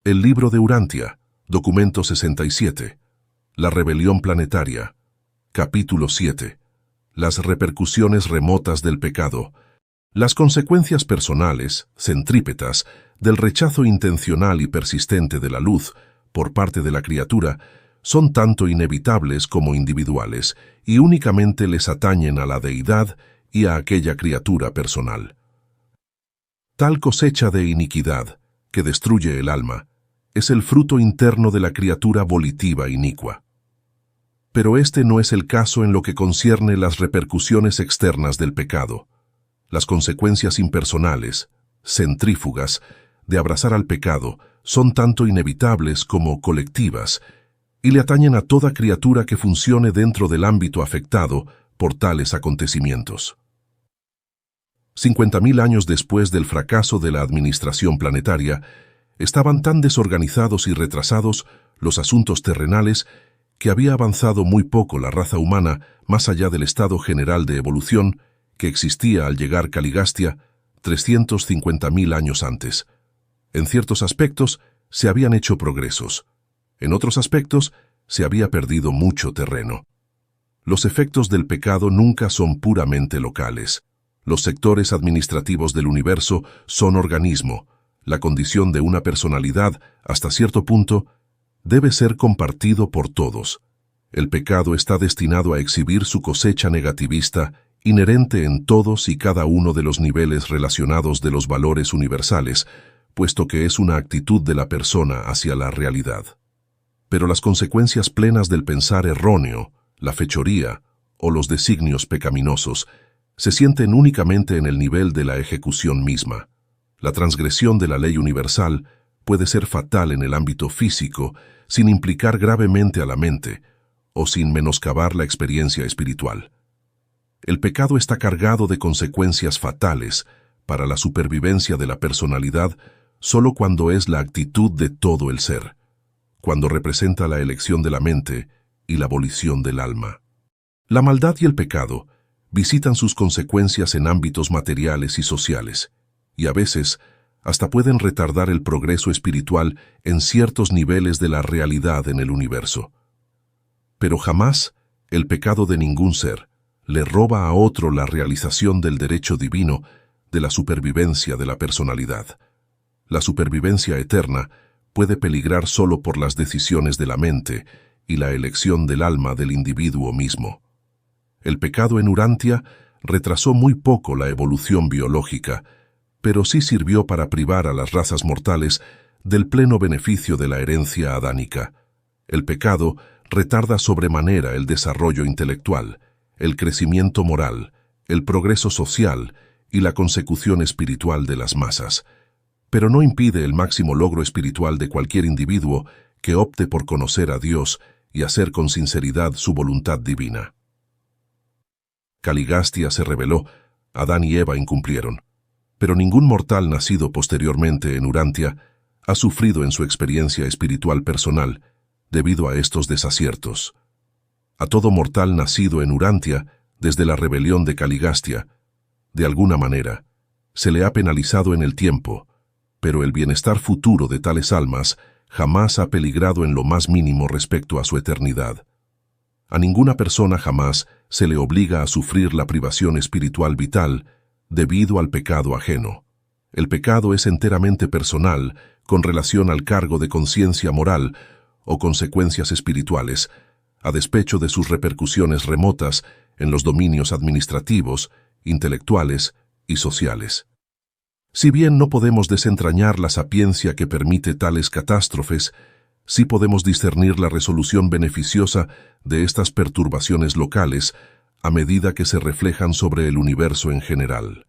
El libro de Urantia, documento 67. La rebelión planetaria. Capítulo 7. Las repercusiones remotas del pecado. Las consecuencias personales, centrípetas, del rechazo intencional y persistente de la luz por parte de la criatura son tanto inevitables como individuales y únicamente les atañen a la deidad y a aquella criatura personal. Tal cosecha de iniquidad, que destruye el alma, es el fruto interno de la criatura volitiva inicua. Pero este no es el caso en lo que concierne las repercusiones externas del pecado. Las consecuencias impersonales, centrífugas, de abrazar al pecado son tanto inevitables como colectivas y le atañen a toda criatura que funcione dentro del ámbito afectado por tales acontecimientos. 50.000 años después del fracaso de la administración planetaria, estaban tan desorganizados y retrasados los asuntos terrenales que había avanzado muy poco la raza humana más allá del estado general de evolución que existía al llegar Caligastia 350.000 años antes. En ciertos aspectos se habían hecho progresos, en otros aspectos se había perdido mucho terreno. Los efectos del pecado nunca son puramente locales. Los sectores administrativos del universo son organismo. La condición de una personalidad, hasta cierto punto, debe ser compartido por todos. El pecado está destinado a exhibir su cosecha negativista inherente en todos y cada uno de los niveles relacionados de los valores universales, puesto que es una actitud de la persona hacia la realidad. Pero las consecuencias plenas del pensar erróneo, la fechoría o los designios pecaminosos se sienten únicamente en el nivel de la ejecución misma. La transgresión de la ley universal puede ser fatal en el ámbito físico sin implicar gravemente a la mente o sin menoscabar la experiencia espiritual. El pecado está cargado de consecuencias fatales para la supervivencia de la personalidad solo cuando es la actitud de todo el ser, cuando representa la elección de la mente y la volición del alma. La maldad y el pecado visitan sus consecuencias en ámbitos materiales y sociales, y a veces hasta pueden retardar el progreso espiritual en ciertos niveles de la realidad en el universo. Pero jamás el pecado de ningún ser le roba a otro la realización del derecho divino de la supervivencia de la personalidad. La supervivencia eterna puede peligrar solo por las decisiones de la mente y la elección del alma del individuo mismo. El pecado en Urantia retrasó muy poco la evolución biológica, pero sí sirvió para privar a las razas mortales del pleno beneficio de la herencia adánica. El pecado retarda sobremanera el desarrollo intelectual, el crecimiento moral, el progreso social y la consecución espiritual de las masas, pero no impide el máximo logro espiritual de cualquier individuo que opte por conocer a Dios y hacer con sinceridad su voluntad divina. Caligastia se rebeló, Adán y Eva incumplieron, pero ningún mortal nacido posteriormente en Urantia ha sufrido en su experiencia espiritual personal debido a estos desaciertos. A todo mortal nacido en Urantia, desde la rebelión de Caligastia, de alguna manera, se le ha penalizado en el tiempo, pero el bienestar futuro de tales almas jamás ha peligrado en lo más mínimo respecto a su eternidad. A ninguna persona jamás se le obliga a sufrir la privación espiritual vital debido al pecado ajeno. El pecado es enteramente personal con relación al cargo de conciencia moral o consecuencias espirituales, a despecho de sus repercusiones remotas en los dominios administrativos, intelectuales y sociales. Si bien no podemos desentrañar la sapiencia que permite tales catástrofes, sí podemos discernir la resolución beneficiosa de estas perturbaciones locales a medida que se reflejan sobre el universo en general.